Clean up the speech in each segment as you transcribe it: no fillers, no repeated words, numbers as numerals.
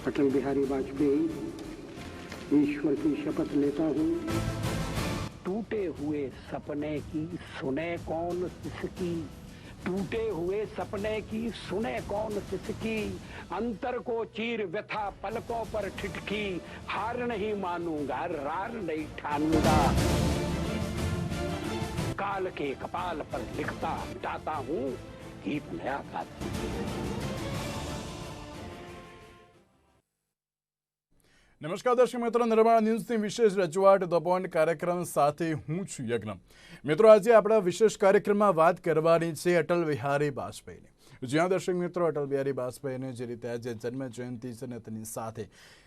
अटल बिहारी वाजपेयी ईश्वर की शपथ लेता हूँ, टूटे हुए सपने की सुने कौन किसकी, टूटे हुए सपने की सुने कौन किसकी, अंतर को चीर व्यथा पलकों पर ठिठकी, हार नहीं मानूंगा रार नहीं ठानूंगा, काल के कपाल पर लिखता मिटाता हूँ, गीत नया गाता हूँ। નમસ્કાર દર્શક મિત્રો, નિર્માણ ન્યૂઝની વિશેષ રજૂઆત ધ પોઈન્ટ કાર્યક્રમ સાથે હું છું યજ્ઞ. મિત્રો, આજે આપણા વિશેષ કાર્યક્રમમાં વાત કરવાની છે અટલ બિહારી વાજપેયીની. જ્યાં દર્શક મિત્રો, અટલ બિહારી વાજપેયીની જે રીતે આજે જન્મ જયંતિ છે ને તેની સાથે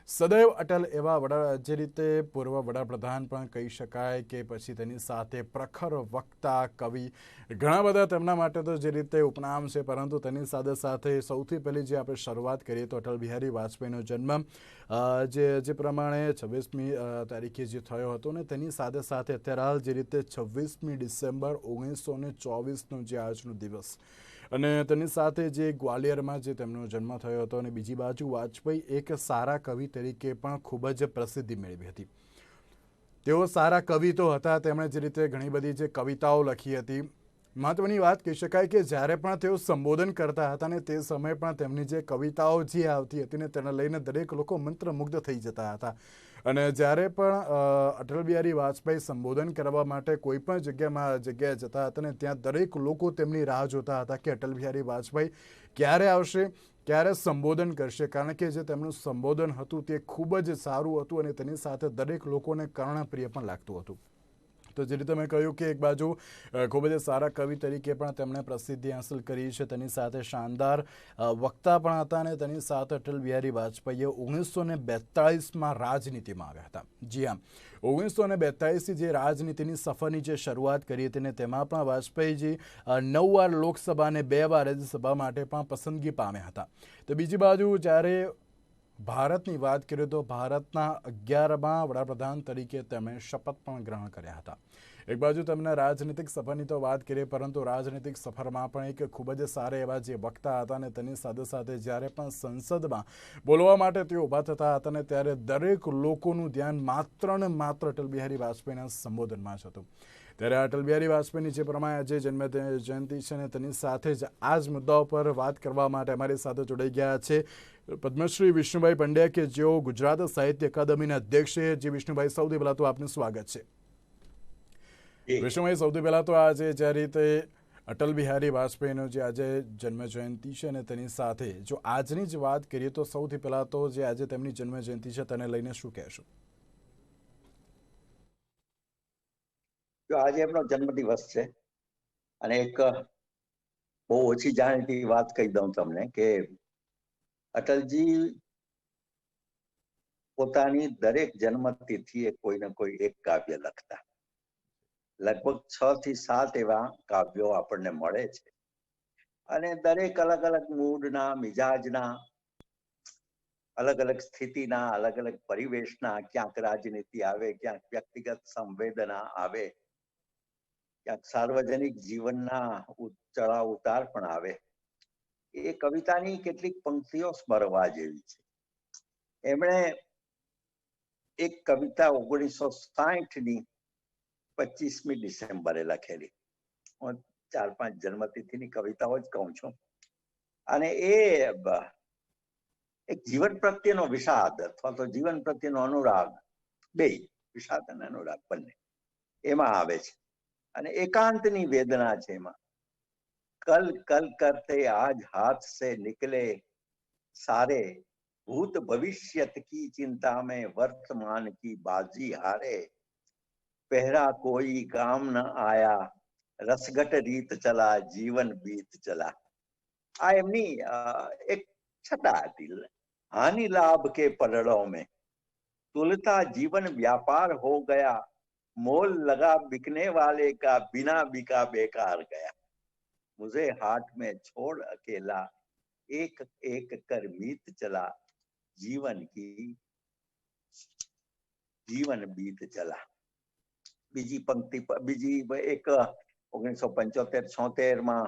સદૈવ અટલ એવા જે રીતે પૂર્વ વડાપ્રધાન પણ કહી શકાય કે પછી તેની સાથે પ્રખર વક્તા કવિ, ઘણા બધા તેમના માટે તો જે રીતે ઉપનામ છે, પરંતુ તેની સાથે સાથે સૌથી પહેલી જે આપણે શરૂઆત કરીએ તો અટલ બિહારી વાજપેયીનો જન્મ જે પ્રમાણે 26મી તારીખે જે થયો હતો ને તેની સાથે સાથે અત્યારે હાલ જે રીતે 26મી ડિસેમ્બર 1924નો જે આજનો દિવસ, અને તેની સાથે જે ગ્વાલિયરમાં જે તેમનો જન્મ થયો હતો, અને બીજી બાજુ વાજપેયી એક સારા કવિ તરીકે પણ ખૂબ જ પ્રસિદ્ધિ મેળવી હતી. તેઓ સારા કવિ તો હતા, તેમણે જે રીતે ઘણી બધી જે કવિતાઓ લખી હતી. મહત્વની વાત કહી શકાય કે જ્યારે પણ તેઓ સંબોધન કરતા હતા ને તે સમયે પણ તેમની જે કવિતાઓ જે આવતી હતી ને તેને લઈને દરેક લોકો મંત્રમુગ્ધ થઈ જતા હતા. અને જ્યારે પણ અટલ બિહારી વાજપેયી સંબોધન કરવા માટે કોઈ પણ જગ્યાએ જતા હતા ને ત્યાં દરેક લોકો તેમની રાહ જોતા હતા કે અટલ બિહારી વાજપેયી ક્યારે આવશે, ક્યારે સંબોધન કરશે, કારણ કે જે તેમનું સંબોધન હતું તે ખૂબ જ સારું હતું અને તેની સાથે દરેક લોકોને કર્ણપ્રિય પણ લાગતું હતું. તો જે રીતે મેં કહ્યું કે એક બાજુ ખૂબ જ સારા કવિ તરીકે પણ તેમણે પ્રસિદ્ધિ હાંસલ કરી છે, તેની સાથે શાનદાર વક્તા પણ હતા, અને તેની સાથે અટલ બિહારી વાજપેયીએ 1942માં રાજનીતિમાં આવ્યા હતા. જી હા, 1942ની જે રાજનીતિની સફરની જે શરૂઆત કરી હતી ને તેમાં પણ વાજપેયીજી 9 વાર લોકસભા અને 2 વાર રાજ્યસભા માટે પણ પસંદગી પામ્યા હતા. તો બીજી બાજુ જ્યારે ભારતની વાત કરીએ તો ભારતના 11મા વડાપ્રધાન તરીકે તેમણે શપથ પણ ગ્રહણ કર્યા હતા. એક બાજુ તેમના રાજનીતિક સફરની તો વાત કરીએ, પરંતુ રાજનીતિક સફરમાં પણ એક ખૂબ જ સારા એવા જે વક્તા હતા, અને તેની સાથે સાથે જ્યારે પણ સંસદમાં બોલવા માટે તેઓ ઊભા થતા હતા ને ત્યારે દરેક લોકોનું ધ્યાન માત્ર ને માત્ર અટલ બિહારી વાજપેયીના સંબોધનમાં જ હતું. ત્યારે અટલ બિહારી વાજપેયીની જે પ્રમાણે આજે જન્મ જયંતિ છે ને તેની સાથે જ આ જ મુદ્દાઓ પર વાત કરવા માટે અમારી સાથે જોડાઈ ગયા છે પદ્મશ્રી વિષ્ણુભાઈ પંડ્યા, કે જેઓ ગુજરાત સાહિત્ય અકાદમીના અધ્યક્ષ છે. જે વિષ્ણુભાઈ, સૌથી પહેલા તો આપનું સ્વાગત છે. વિષ્ણુભાઈ, સૌથી પહેલા તો આજે જે રીતે અટલ બિહારી વાજપેયીનો જે આજે જન્મ જયંતિ છે ને તેની સાથે જો આજની જ વાત કરીએ તો સૌથી પહેલા તો જે આજે તેમની જન્મ જયંતિ છે તેને લઈને શું કહેશો? આજે એમનો જન્મદિવસ છે, અને એક બહુ ઓછી જાણીતી વાત કહી દઉં તમને કે અટલજી પોતાની દરેક જન્મતિથિએ કોઈ ને કોઈ એક કાવ્ય લખતા. લગભગ 6 થી 7 એવા કાવ્યો આપણને મળે છે, અને દરેક અલગ અલગ મૂડના, મિજાજના, અલગ અલગ સ્થિતિના, અલગ અલગ પરિવેશના, ક્યાંક રાજનીતિ આવે, ક્યાંક વ્યક્તિગત સંવેદના આવે, ક્યાંક સાર્વજનિક જીવનના ચડાવ ઉતાર પણ આવે. એ કવિતાની કેટલીક પંક્તિઓ સ્મરવા જેવી છે. એમણે એક કવિતા 1960ની 25મી ડિસેમ્બરે લખેલી. હું 4-5 જન્મતિથિની કવિતાઓ જ કહું છું. અને એ એક જીવન પ્રત્યેનો વિષાદ અથવા તો જીવન પ્રત્યેનો અનુરાગ, બે, વિષાદ અને અનુરાગ બંને એમાં આવે છે. અને એકાંતની વેદના છે એમાં. કલ કલ કરતે આજ હાથ સે નિકલે સારે, ભૂત ભવિષ્યત કી ચિંતા में वर्तमान की बाजी हारे, पहरा कोई काम न आया, रसगट રીત ચલા, જીવન બીત ચલા. આ એમની એક છટા હતી. हानि लाभ के पलड़ों में तुलता जीवन व्यापार हो गया, मोल लगा बिकने वाले का बिना बिका बेकार गया, मुझे हाट में छोड़ अकेला, एक एक कर मीत चला, जीवन बीत चला. બીજી પંક્તિ, બીજી એક 1975-76માં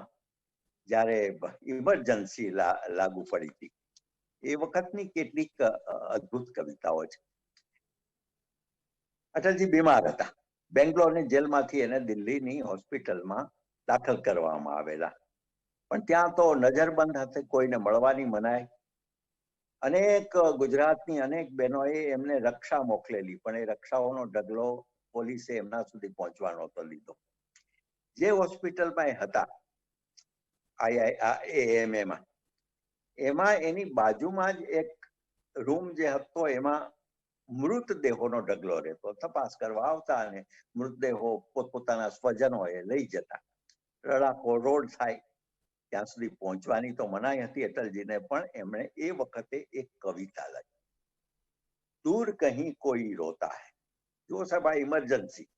જ્યારે ઇમરજન્સી લાગુ પડી હતી એ વખતની કેટલીક અદ્ભુત કવિતાઓ છે. અટલજી બીમાર હતા. બેંગ્લોરની જેલમાંથી એને દિલ્હીની હોસ્પિટલમાં દાખલ કરવામાં આવેલા, પણ ત્યાં તો નજરબંધ હતી, કોઈને મળવાની મનાઈ. અનેક ગુજરાતની અનેક બહેનોએ એમને રક્ષા મોકલેલી, પણ એ રક્ષાઓનો ઢગલો પોલીસે એમના સુધી પહોંચવા નહોતો લીધો. જે હોસ્પિટલમાં એ હતા AIMAમાં, એમાં એની બાજુમાં જ એક રૂમ જે હતો એમાં મૃતદેહોનો ઢગલો રહેતો. તપાસ કરવા આવતા અને મૃતદેહો પોતપોતાના સ્વજનોએ લઈ જતા. રડાકો રોડ થાય ત્યાં સુધી પહોંચવાની તો મનાઈ હતી અટલજીને, પણ એમણે એ વખતે એક કવિતા લખી, દૂર કહી કોઈ રોતા હૈ. જો સાહેબ, આ ઇમરજન્સી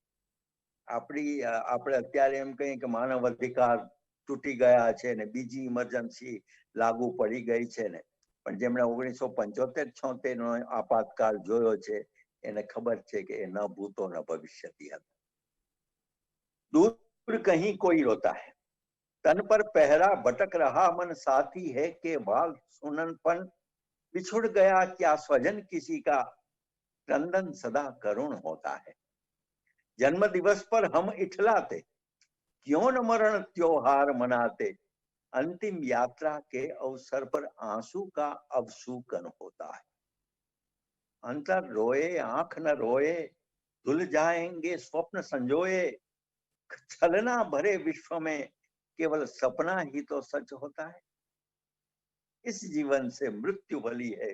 આપણે અત્યારે એમ કહીએ કે માનવ અધિકાર તૂટી ગયા છે ને બીજી ઇમરજન્સી લાગુ પડી ગઈ છે ને, પણ જેમણે 1975-76 નો આપાતકાળ જોયો છે એને ખબર છે કે એ ન ભૂતો ન ભવિષ્યથી હતા. दूर कहीं कोई रोता है, तन पर पहरा भटक रहा मन साथी है के बाल सुननपन बिछुड़ गया क्या स्वजन किसी का, क्रंदन सदा करुण होता है. जन्म दिवस पर हम इठलाते, क्यों न मरण त्योहार मनाते, अंतिम यात्रा के अवसर पर आंसू का अवसूकन होता है. अंतर रोए आंख न रोए, धुल जाएंगे स्वप्न संजोए, छलना भरे विश्व में केवल सपना ही तो सच होता है. इस जीवन से मृत्यु भली है,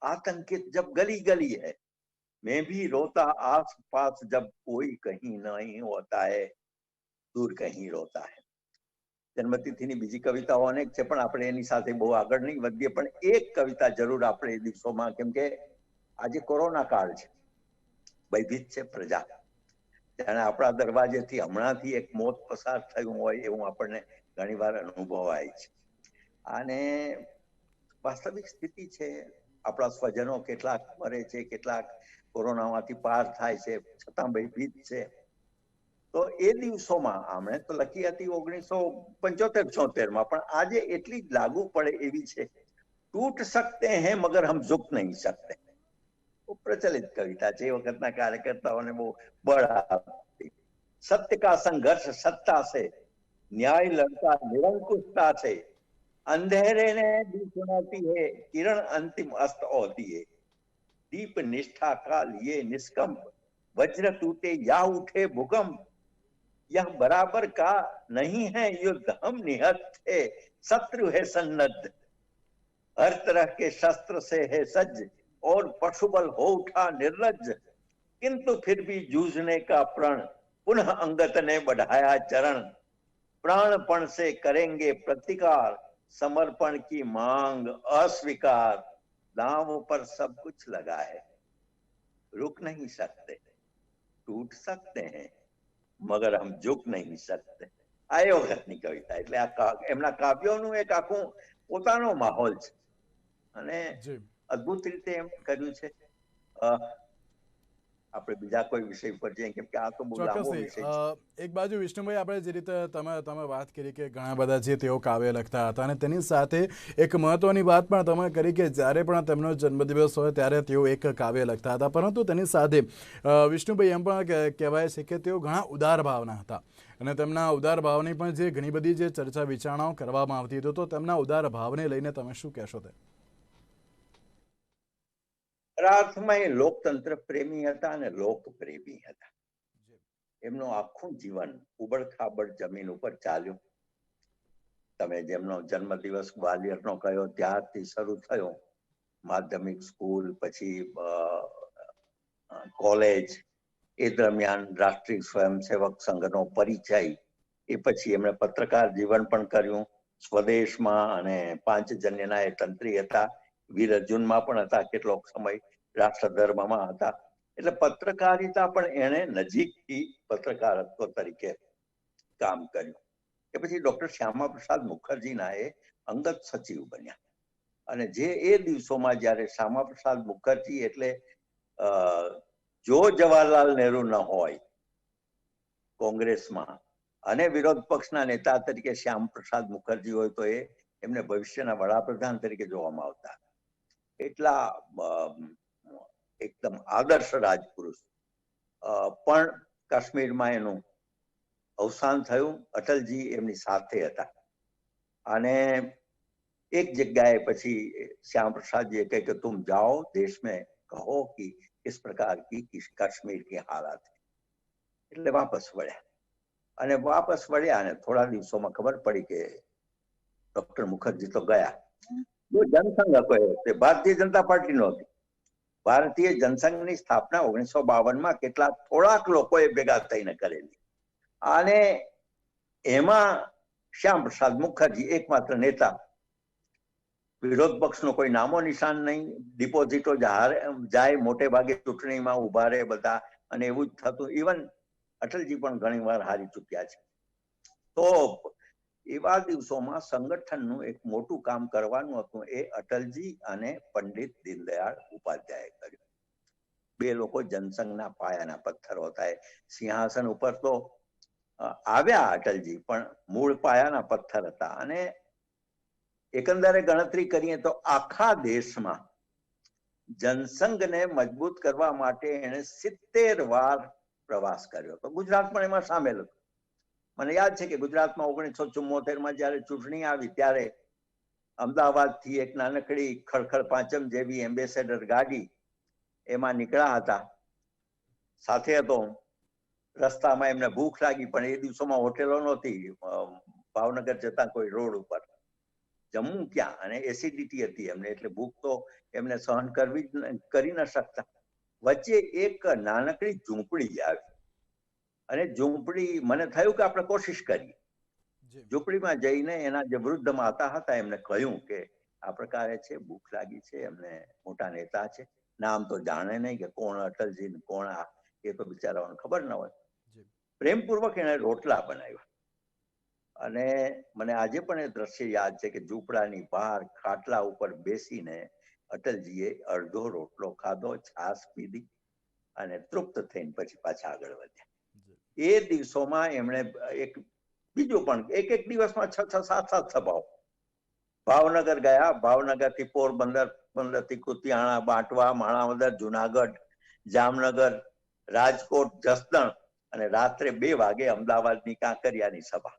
आतंकित जब गली गली है, मैं भी रोता आस पास जब कोई कहीं नहीं होता है, दूर कहीं रोता है. જન્મતિથિની બીજી કવિતાઓ અનેક છે, પણ આપણે એની સાથે બહુ આગળ નહીં વધીએ, પણ એક કવિતા જરૂર આપણે એ દિવસોમાં, કેમ કે આજે કોરોના કાળ છે, ભયભીત છે પ્રજા, જાણે આપણા દરવાજેથી હમણાંથી એક મોત પસાર થયું હોય એવું આપણને ઘણીવાર અનુભવાય છે. અને વાસ્તવિક સ્થિતિ છે, આપણા સ્વજનો કેટલાક મરે છે, કેટલાક કોરોનામાંથી પાર થાય છે, છતાં ભયભીત છે. તો એ દિવસોમાં આપણે તો લખી હતી 1975-76માં, પણ આજે એટલી જ લાગુ પડે એવી છે. टूट सकते हैं मगर हम झुक नहीं सकते. प्रचलित कविता છે, એ વખતના કાર્યકર્તાઓને બહુ બળ આપતી. सत्य का संघर्ष सत्ता से, न्याय लड़ता निरंकुशता से, अंधेरे ने दी सुनाती है, किरण अंतिम अस्त होती है. दीप निष्ठा का लिए निष्कंप, वज्र टूटे या उठे भूकंप, यह बराबर का नहीं है युद्ध, हम निहत थे शत्रु है सन्नद्ध. हर तरह के शस्त्र से है सज्ज और पशुबल हो उठा निर्लज्ज, किंतु फिर भी जूझने का प्रण, पुनः अंगत ने बढ़ाया चरण. प्राणपण से करेंगे प्रतिकार, समर्पण की मांग अस्वीकार. दांव पर सब कुछ लगा है, रुक नहीं सकते, टूट सकते हैं मगर हम झुक नहीं सकते. આ એ વખતની કવિતા, એટલે આ એમના કાવ્યોનું એક આખું પોતાનો માહોલ છે અને અદ્ભુત રીતે એમ કર્યું છે. આપણે બીજા કોઈ વિષય પર જઈએ, કેમ કે આ તો બહુ લાંબો વિષય છે. એક બાજુ વિષ્ણુભાઈ, આપણે જે રીતે તમે વાત કરી કે ઘણા બધા જે તેઓ કાવ્ય લખતા હતા, અને તેની સાથે એક મહત્વની વાત પણ તમે કરી કે જ્યારે પણ તેમનો જન્મદિવસ હોય ત્યારે તેઓ એક કાવ્ય લખતા હતા, પરંતુ તેની સાથે વિષ્ણુભાઈ એમ પણ કહેવાય છે કે તેઓ ઘણા ઉદાર ભાવના હતા, અને તેમના ઉદાર ભાવની પણ જે ઘણી બધી જે ચર્ચા વિચારણાઓ કરવામાં આવતી હતી, તો તેમના ઉદાર ભાવને લઈને તમે શું કહેશો? તે અર્થમાં એ લોકતંત્ર પ્રેમી હતા અને લોકપ્રેમી હતા. એમનું આખું જીવન ઉબડખાબડ જમીન ઉપર ચાલ્યું. તમે જેમનો જન્મદિવસ ગ્વાલિયરનો કયો ત્યારથી શરૂ થયો, માધ્યમિક સ્કૂલ, પછી કોલેજ, એ દરમિયાન રાષ્ટ્રીય સ્વયંસેવક સંઘનો પરિચય, એ પછી એમણે પત્રકાર જીવન પણ કર્યું સ્વદેશમાં, અને પાંચજન્યના એ તંત્રી હતા, વીર અર્જુનમાં પણ હતા, કેટલોક સમય રાષ્ટ્રધર્મમાં હતા. એટલે પત્રકારિતા પણ એણે નજીકથી પત્રકારત્વ તરીકે કામ કર્યું. એ પછી ડોક્ટર શ્યામા પ્રસાદ મુખર્જીના એ અંગત સચિવ બન્યા, અને જે એ દિવસોમાં જયારે શ્યામા પ્રસાદ મુખર્જી, એટલે જો જવાહરલાલ નહેરુ ન હોય કોંગ્રેસમાં અને વિરોધ પક્ષના નેતા તરીકે શ્યામ પ્રસાદ મુખર્જી હોય, તો એમને ભવિષ્યના વડાપ્રધાન તરીકે જોવામાં આવતા. એટલા એકદમ આદર્શ રાજપુરુષ પણ કાશ્મીરમાં એનું અવસાન થયું. અટલજી એમની સાથે હતા અને एक जगह પછી श्याम प्रसाद जी कहे कि तुम जाओ देश में कहो कि इस प्रकार की कश्मीर की हालत है. એટલે વાપસ વળ્યા અને વાપસ વળ્યા અને થોડા દિવસોમાં ખબર પડી કે ડોક્ટર મુખર્જી તો ગયા. જો જનસંઘ હતો તે ભારતીય જનતા પાર્ટી નો હતી. ભારતીય જનસંઘની સ્થાપના 1952માં કેટલાક થોડાક લોકોએ ભેગા થઈને કરેલી અને એમાં શ્યામ પ્રસાદ મુખર્જી એકમાત્ર નેતા. વિરોધ પક્ષનો કોઈ નામો નિશાન નહીં. ડિપોઝિટો જાય મોટે ભાગે ચૂંટણીમાં ઉભા રહે બધા અને એવું જ થતું. ઇવન અટલજી પણ ઘણી વાર હારી ચૂક્યા છે. તો એવા દિવસોમાં સંગઠનનું એક મોટું કામ કરવાનું હતું. એ અટલજી અને પંડિત દીનદયાળ ઉપાધ્યાય કર્યું. બે લોકો જનસંઘના પાયાના પથ્થરો હતા. સિંહાસન ઉપર તો આવ્યા અટલજી પણ મૂળ પાયાના પથ્થર હતા. અને એકંદરે ગણતરી કરીએ તો આખા દેશમાં જનસંઘને મજબૂત કરવા માટે એને 70 વાર પ્રવાસ કર્યો હતો. ગુજરાત પણ એમાં સામેલ હતું. મને યાદ છે કે ગુજરાતમાં 1974માં જયારે ચૂંટણી આવી ત્યારે અમદાવાદથી એક નાનકડી ખડખડ પાંચમ જેવી એમ્બેસેડર ગાડી એમાં નીકળ્યા હતા. સાથે હતો. રસ્તામાં એમને ભૂખ લાગી પણ એ દિવસોમાં હોટેલો નહોતી ભાવનગર જતા કોઈ રોડ ઉપર. જમવું ક્યાં અને એસિડિટી હતી એમને એટલે ભૂખ તો એમને સહન કરી ન શકતા. વચ્ચે એક નાનકડી ઝૂંપડી આવી અને ઝૂંપડી મને થયું કે આપણે કોશિશ કરીએ. ઝૂંપડીમાં જઈને એના જે વૃદ્ધ માતા હતા એમને કહ્યું કે આ પ્રકારે છે, ભૂખ લાગી છે. એમને મોટા નેતા છે, નામ તો જાણે નહીં કે કોણ અટલજી કોણ એ તો બિચારાઓને ખબર ન હોય. પ્રેમપૂર્વક એને રોટલા બનાવ્યા અને મને આજે પણ એ દ્રશ્ય યાદ છે કે ઝૂંપડાની બહાર ખાટલા ઉપર બેસીને અટલજીએ અડધો રોટલો ખાધો, છાશ પીધી અને તૃપ્ત થઈને પછી પાછા આગળ વધ્યા. એ દિવસોમાં એમણે એક બીજું પણ એક દિવસમાં 6-7 સભાઓ ભાવનગર ગયા. ભાવનગર થી પોરબંદર, થી કુતિયાણા, બાંટવા, માણાવદર, જુનાગઢ, જામનગર, રાજકોટ, જસદણ અને રાત્રે 2 વાગે અમદાવાદની કાંકરિયાની સભા.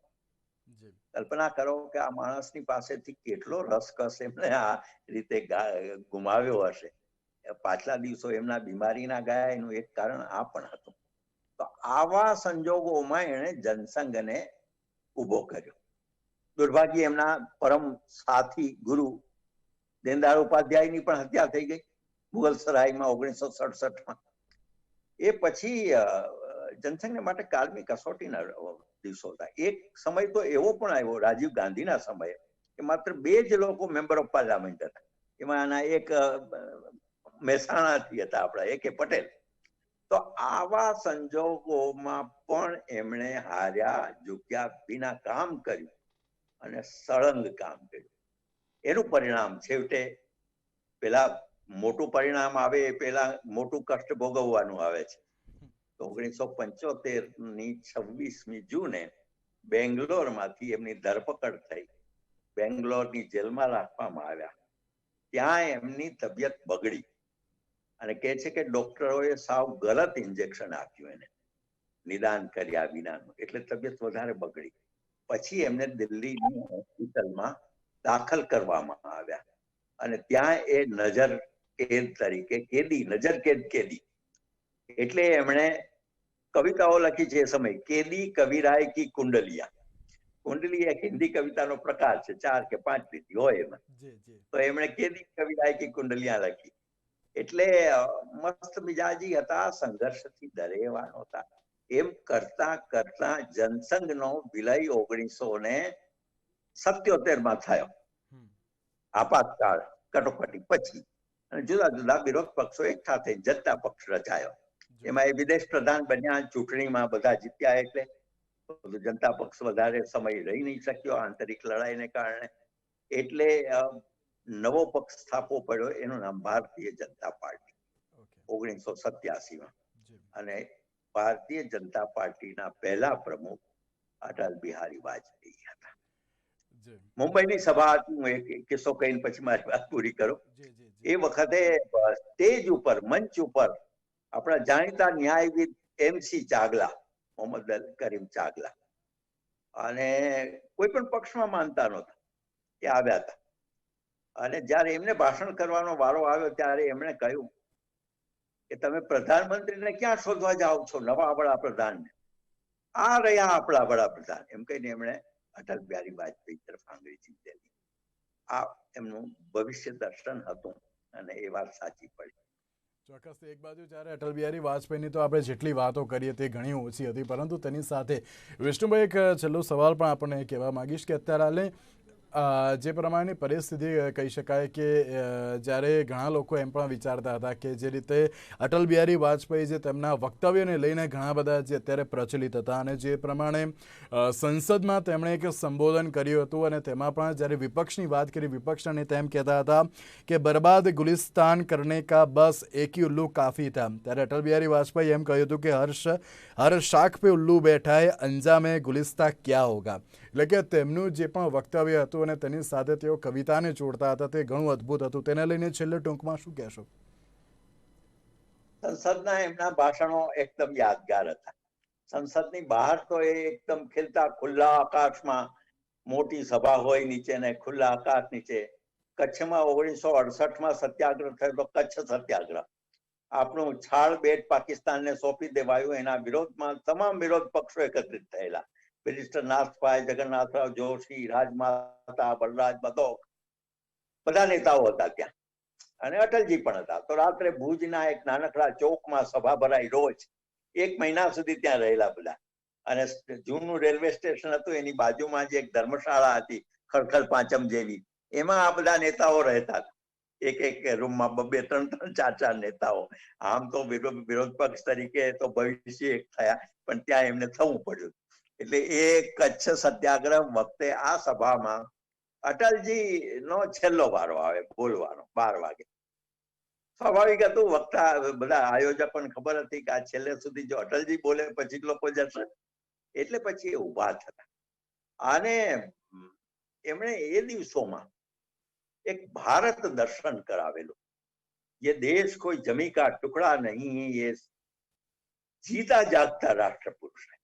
કલ્પના કરો કે આ માણસની પાસેથી કેટલો રસકસ એમને આ રીતે ગુમાવ્યો હશે. પાછલા દિવસો એમના બીમારીના ગયા એનું એક કારણ આ પણ હતું. તો આવા સંજોગોમાં એણે જનસંઘને ઉભો કર્યો. દુર્ભાગ્ય એમના પરમ સાથી ગુરુ દીનદયાળ ઉપાધ્યાયની પણ હત્યા થઈ ગઈ મુગલસરાયમાં 1967માં. એ પછી જનસંઘને માટે કાળમી કસોટીના દિવસો હતા. એક સમય તો એવો પણ આવ્યો રાજીવ ગાંધીના સમયે કે માત્ર 2 જ લોકો મેમ્બર ઓફ પાર્લામેન્ટ હતા. એમાં આના એક મહેસાણાથી હતા આપણા A.K. પટેલ. તો આવા સંજોગોમાં પણ એમણે હાર્યા ઝૂક્યા વિના કામ કર્યું અને સળંગ કામ કર્યું. એનું પરિણામ છેવટે પેલા મોટું પરિણામ આવે એ પેલા મોટું કષ્ટ ભોગવવાનું આવે છે. 1975ની 26મી જૂને બેંગ્લોરમાંથી એમની ધરપકડ થઈ. બેંગ્લોરની જેલમાં રાખવામાં આવ્યા. ત્યાં એમની તબિયત બગડી અને કહે છે કે ડોક્ટરોએ સાવ ગલત ઇન્જેક્શન આપ્યું એને નિદાન કર્યા વિનાનું, એટલે તબિયત વધારે બગડી. પછી એમને દિલ્હીની હોસ્પિટલમાં દાખલ કરવામાં આવ્યા અને ત્યાં એ નજર કેદ તરીકે કેદી એટલે એમણે કવિતાઓ લખી છે એ સમય. કેદી કવિરાય કી કુંડલિયા. કુંડલી એક હિન્દી કવિતાનો પ્રકાર છે, 4 કે 5 લીટી હોય એમાં. તો એમણે કેદી કવિરાય કી કુંડલિયા લખી. એટલે મસ્ત મિજાજી હતા, સંઘર્ષથી ડરેવા નહોતા. એમ કરતા કરતા જનસંઘનો વિલય 1977માં થયો. આપાતકાળ કટોકટી પછી અને જુદા જુદા વિરોધ પક્ષો એકઠા થઈ જનતા પક્ષ રચાયો. એમાં એ વિદેશ પ્રધાન બન્યા. ચૂંટણીમાં બધા જીત્યા એટલે જનતા પક્ષ વધારે સમય રહી નહીં શક્યો આંતરિક લડાઈને કારણે. એટલે નવો પક્ષ સ્થાપવો પડ્યો. એનું નામ ભારતીય જનતા પાર્ટી 1987માં. અને ભારતીય જનતા પાર્ટીના પહેલા પ્રમુખ અટલ બિહારી વાજપેયી હતા. મુંબઈની સભા હતી, હું એક કિસ્સો કહીને પછી મારી વાત પૂરી કરું. એ વખતે સ્ટેજ ઉપર, મંચ ઉપર આપણા જાણીતા ન્યાયવિદ MC ચાગલા, મોહમ્મદ કરીમ ચાગલા, અને કોઈ પણ પક્ષમાં માનતા નહોતા, એ આવ્યા હતા. અને જયારે એમને ભાષણ કરવાનો વારો આવ્યો ત્યારે એમણે કહ્યું કે તમે પ્રધાનમંત્રીને ક્યાં શોધવા જાઓ છો, નવા વડાપ્રધાનને? આ રહ્યા આપણા વડાપ્રધાન, એમ કહીને એમણે અટલ બિહારી વાજપેયી તરફ આંગળી ચીંધેલી. આ એમનું ભવિષ્ય દર્શન હતું અને એ વાત સાચી પડી. ચોક્કસ. એક બાજુ જ્યારે અટલ બિહારી વાજપેયીની તો આપણે જેટલી વાતો કરીએ તે ઘણી ઓછી હતી, પરંતુ તેની સાથે વિષ્ણુભાઈ એક છેલ્લો સવાલ પણ આપણને કહેવા માંગીશ કે અત્યારે હાલે જે પ્રમાણેની પરિસ્થિતિ કહી શકાય કે જ્યારે ઘણા લોકો એમ પણ વિચારતા હતા કે જે રીતે અટલ બિહારી વાજપેયી જે તેમના વક્તવ્યને લઈને ઘણા બધા જે અત્યારે પ્રચલિત હતા અને જે પ્રમાણે સંસદમાં તેમણે એક સંબોધન કર્યું હતું અને તેમાં પણ જ્યારે વિપક્ષની વાત કરી, વિપક્ષના નેતા એમ કહેતા હતા કે બરબાદ ગુલિસ્તાન કરને કા બસ એક ही उल्लू काफ़ी था, ત્યારે અટલ બિહારી વાજપેયી એમ કહ્યું હતું કે હર શાખ पे उल्लू बैठा है, अंजामे गुलिस्ता क्या होगा. એટલે કે તેમનું જે પણ વક્તવ્ય હતું અને તેની સાથે તેઓ કવિતાને જોડતા હતા તે ઘણું અદ્ભુત હતું. તેને લઈને છેલ્લે ટૂંકમાં શું કહેશો? સંસદના એમના ભાષણો એકદમ યાદગાર હતા. સંસદની બહાર તો એ એકદમ ખીલતા ખુલ્લા આકાશમાં મોટી સભા હોય નીચે ને ખુલ્લા આકાશ નીચે. કચ્છમાં 1968માં સત્યાગ્રહ થયો તો કચ્છ સત્યાગ્રહ, આપણું છાળ બેટ પાકિસ્તાનને સોંપી દેવાયું, એના વિરોધમાં તમામ વિરોધ પક્ષો એકત્રિત થયેલા. બેરિસ્ટર નાથભાઈ, જગન્નાથરાવ જોશી, રાજમાતા, બલરાજ બદોક, બધા નેતાઓ હતા ત્યાં, અને અટલજી પણ હતા. તો રાત્રે ભુજના એક નાનકડા ચોકમાં સભા ભરાઈ, રોજ 1 મહિના સુધી ત્યાં રહેલા બધા. અને જૂનું રેલવે સ્ટેશન હતું, એની બાજુમાં જ એક ધર્મશાળા હતી ખડખડ પાંચમ જેવી, એમાં આ બધા નેતાઓ રહેતા હતા. એક રૂમમાં 2, 3, 4 નેતાઓ. આમ તો વિરોધ પક્ષ તરીકે તો ભવિષ્ય એક થયા, પણ ત્યાં એમને થવું પડ્યું. એટલે એ કચ્છ સત્યાગ્રહ વખતે આ સભામાં અટલજી નો છેલ્લો વારો આવે બોલવાનો, 12 વાગે. સ્વાભાવિક હતું, વક્તા બધા આયોજકોને ખબર હતી કે આ છેલ્લે સુધી જો અટલજી બોલે પછી લોકો જશે, એટલે પછી એ ઉભા થતા. અને એમણે એ દિવસોમાં એક ભારત દર્શન કરાવેલું. ये देश कोई जमी का टुकड़ा नहीं, ये जीता जागता राष्ट्र पुरुष है.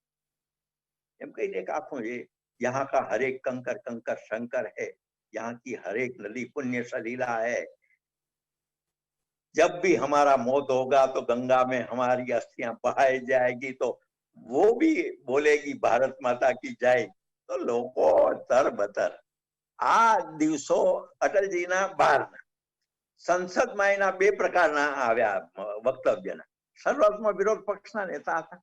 एम कहीं एक आंखों ये यहाँ का हर एक कंकर कंकर शंकर है, यहाँ की हर एक नदी पुण्य सलीला है. जब भी हमारा मौत होगा तो गंगा में हमारी अस्थियां बहाई जाएगी, तो वो भी बोलेगी भारत माता की जय. तो લોકો તરબતર આ દિવસો અટલજીના બહારના. સંસદમાં એના 2 પ્રકારના આવ્યા વક્તવ્યના. શરૂઆતમાં વિરોધ પક્ષના નેતા હતા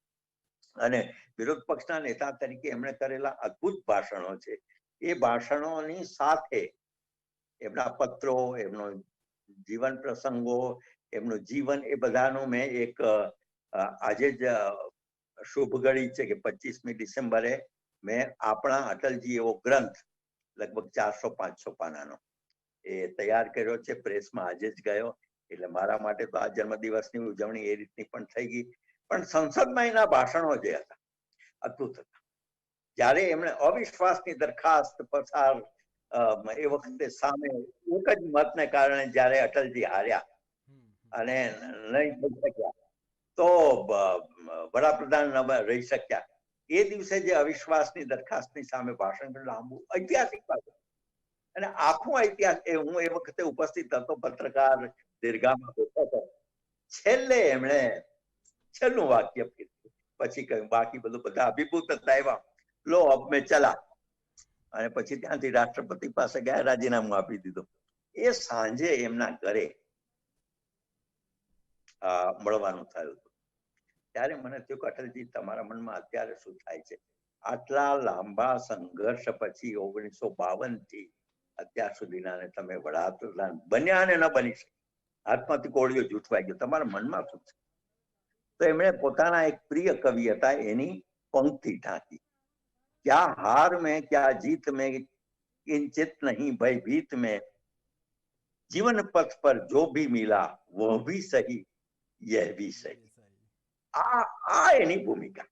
અને વિરોધ પક્ષના નેતા તરીકે એમણે કરેલા અદ્ભુત ભાષણો છે. એ ભાષણોની સાથે એમના પત્રો, એમનો જીવન પ્રસંગો, એમનું જીવન, એ બધાનું મેં એક આજે જ શુભ ઘડી છે કે 25મી ડિસેમ્બરે મેં આપણા અટલજી એવો ગ્રંથ લગભગ 400-500 પાનાનો એ તૈયાર કર્યો છે. પ્રેસમાં આજે જ ગયો, એટલે મારા માટે તો આ જન્મદિવસની ઉજવણી એ રીતની પણ થઈ ગઈ. પણ સંસદમાં એના ભાષણો જે હતા અદ્ભુત હતા. જ્યારે એમણે અવિશ્વાસની દરખાસ્ત પસાર એ વખતે સામે એક જ મતને કારણે જ્યારે અટલજી હાર્યા અને નહીં થઈ શક્યા, તો વડાપ્રધાન ન રહી શક્યા, એ દિવસે જે અવિશ્વાસની દરખાસ્તની સામે ભાષણ લાંબુ ઐતિહાસિક ભાષણ, અને આખું ઇતિહાસ, હું એ વખતે ઉપસ્થિત હતો, પત્રકાર દીર્ઘામાં બેઠો હતો. છેલ્લે એમણે છેલ્લું વાક્ય પછી કહ્યું, બાકી બધું બધા અભિભૂત હતા એવા, લો અબ મેં ચલા. અને પછી ત્યાંથી રાષ્ટ્રપતિ પાસે ગયા, રાજીનામું આપી દીધું. એ સાંજે એમના ઘરે મળવાનું થયું હતું. ત્યારે મને થયું કે અટલજી, તમારા મનમાં અત્યારે શું થાય છે? આટલા લાંબા સંઘર્ષ પછી 1952 થી અત્યાર સુધીના તમે વડાપ્રધાન બન્યા અને ન બની શકે, હાથમાંથી કોળિયો જૂઠવાઈ ગયો, તમારા મનમાં શું છે? તો એમણે પોતાના એક પ્રિય કવિ હતા એની પંક્તિ ટાંકી, क्या हार में क्या जीत में किंचित नहीं भयभीत में, जीवन पथ पर जो भी मिला वो भी सही यह भी सही. આ એની ભૂમિકા.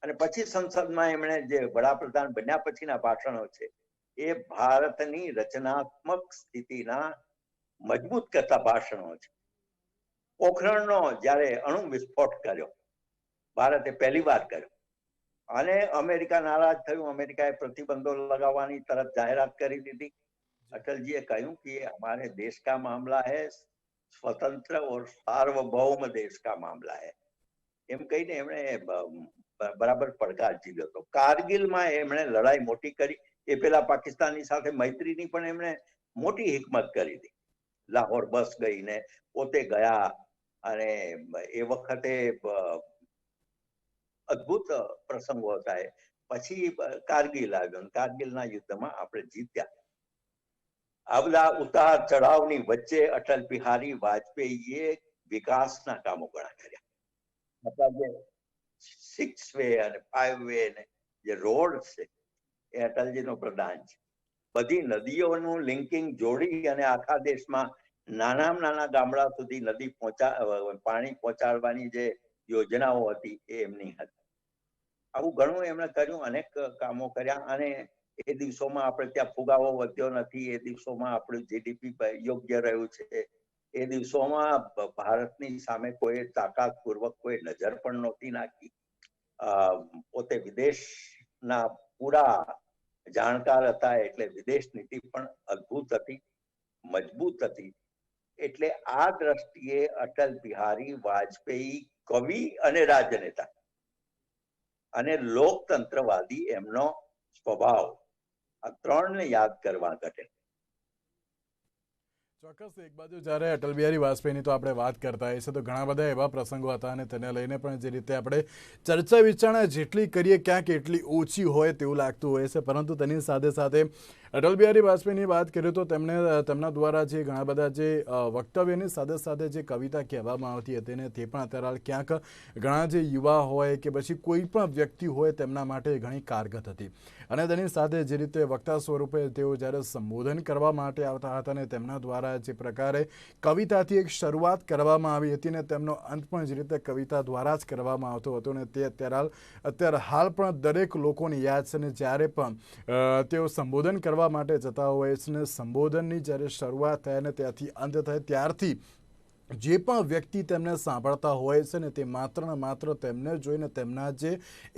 અને પછી સંસદમાં એમણે જે વડાપ્રધાન બન્યા પછીના ભાષણો છે એ ભારતની રચનાત્મક સ્થિતિના મજબૂત કરતા ભાષણો છે. પોખરણનો જ્યારે અણુ વિસ્ફોટ કર્યો ભારતે પહેલી વાર કર્યો અને અમેરિકા નારાજ થયું, અમેરિકાએ પ્રતિબંધો લગાવવાની તરત જાહેરાત કરી દીધી. અટલજીએ કહ્યું कि हमारे देश का मामला है, स्वतंत्र और सार्वभौम देश का मामला है. એમ કહીને એમણે બરાબર પડકાર ઝીલ્યો હતો. કારગિલમાં એમણે લડાઈ મોટી કરી. એ પેલા પાકિસ્તાનની સાથે મૈત્રીની પણ એમણે મોટી હિકમત કરી હતી. લાહોર બસ ગઈ ને પોતે ગયા અને એ વખતે અદભુત પ્રસંગો હતા. પછી કારગિલ આવ્યો, કારગિલના યુદ્ધમાં આપણે જીત્યા. આ બધા ઉતાર ચઢાવની વચ્ચે અટલ બિહારી વાજપેયીએ વિકાસના કામો ઘણા કર્યા. મતલબ જે 6 વે અને 5 વે ને જે રોડ છે એ અટલજીનો પ્રદાન છે. બધી નદીઓનું લિંકિંગ જોડી અને આખા દેશમાં નાનામાં નાના ગામડા સુધી નદી પાણી પહોંચાડવાની જે યોજનાઓ હતી એ એમની હતી. આવું ઘણું એમણે કર્યું, અનેક કામો કર્યા. અને એ દિવસોમાં આપણે ત્યાં ફુગાવો વધ્યો નથી, એ દિવસોમાં આપણું જીડીપી યોગ્ય રહ્યું છે, એ દિવસોમાં ભારતની સામે કોઈ તાકાતપૂર્વક કોઈ નજર પણ નહોતી નાખી. પોતે વિદેશના પૂરા જાણકાર હતા એટલે વિદેશ નીતિ પણ અદભુત હતી, મજબૂત હતી. એટલે આ દ્રષ્ટિએ અટલ બિહારી વાજપેયી કવિ અને રાજનેતા અને લોકતંત્રવાદી એમનો સ્વભાવ, આ ત્રણને યાદ કરવા ઘટે. ચોક્કસ. એક બાજુ જ્યારે અટલ બિહારી વાજપેયીની તો આપણે વાત કરતા હોઈએ છીએ તો ઘણા બધા એવા પ્રસંગો હતા અને તેને લઈને પણ જે રીતે આપણે ચર્ચા વિચારણા જેટલી કરીએ ક્યાંક એટલી ઓછી હોય તેવું લાગતું હોય છે. પરંતુ તેની સાથે સાથે અટલ બિહારી વાજપેયીની વાત કરીએ તો તેમના દ્વારા જે ઘણા બધા જે વક્તવ્યની સાથે સાથે જે કવિતા કહેવામાં આવતી હતી ને તે પણ અત્યારે ક્યાંક ઘણા જે યુવા હોય કે પછી કોઈ પણ વ્યક્તિ હોય તેમના માટે ઘણી કારગત હતી. અને તેની સાથે જે રીતે વક્તા સ્વરૂપે તેઓ જ્યારે સંબોધન કરવા માટે આવતા હતા ને તેમના દ્વારા જે પ્રકારે કવિતાથી એક શરૂઆત કરવામાં આવી હતી ને તેમનો અંત પણ જે રીતે કવિતા દ્વારા જ કરવામાં આવતો હતો ને તે અત્યારે હાલ પણ દરેક લોકોને યાદ છે. ને જ્યારે પણ તેઓ સંબોધન કરવા માટે જતા હોય છે ને સંબોધનની જ્યારે શરૂઆત થાય ને ત્યાંથી અંત થાય ત્યારથી જે પણ વ્યક્તિ તેમને સાંભળતા હોય છે ને તે માત્ર ને માત્ર તેમને જોઈને તેમના જે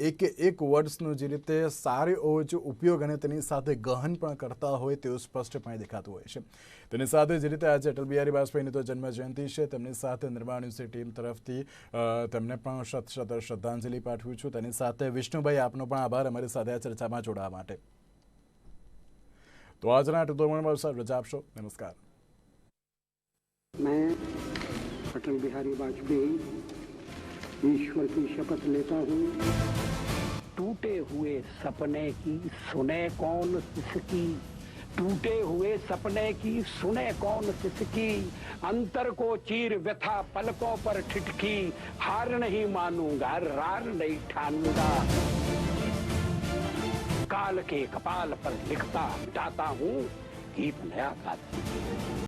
એક વર્ડ્સનો જે રીતે સારો જે ઉપયોગ અને તેની સાથે ગહન પણ કરતા હોય તેવું સ્પષ્ટપણે દેખાતું હોય છે. તેની સાથે જે રીતે આજે અટલ બિહારી વાજપેયીની તો જન્મ જયંતિ છે, તેમની સાથે નિર્માણ ન્યૂઝની ટીમ તરફથી તેમને પણ શત શ્રદ્ધાંજલિ પાઠવું છું. તેની સાથે વિષ્ણુભાઈ આપનો પણ આભાર અમારી સાથે આ ચર્ચામાં જોડાવા માટે. તો આજના ટુટોમાં રજા આપશો. નમસ્કાર. मैं अटल बिहारी वाजपेयी ईश्वर की शपथ लेता हूँ, टूटे हुए सपने की सुने कौन किसकी, टूटे हुए सपने की सुने कौन किसकी, अंतर को चीर व्यथा पलकों पर ठिठकी, हार नहीं मानूंगा रार नहीं ठानूंगा, काल के कपाल पर लिखता मिटाता हूँ गीत नया गाता।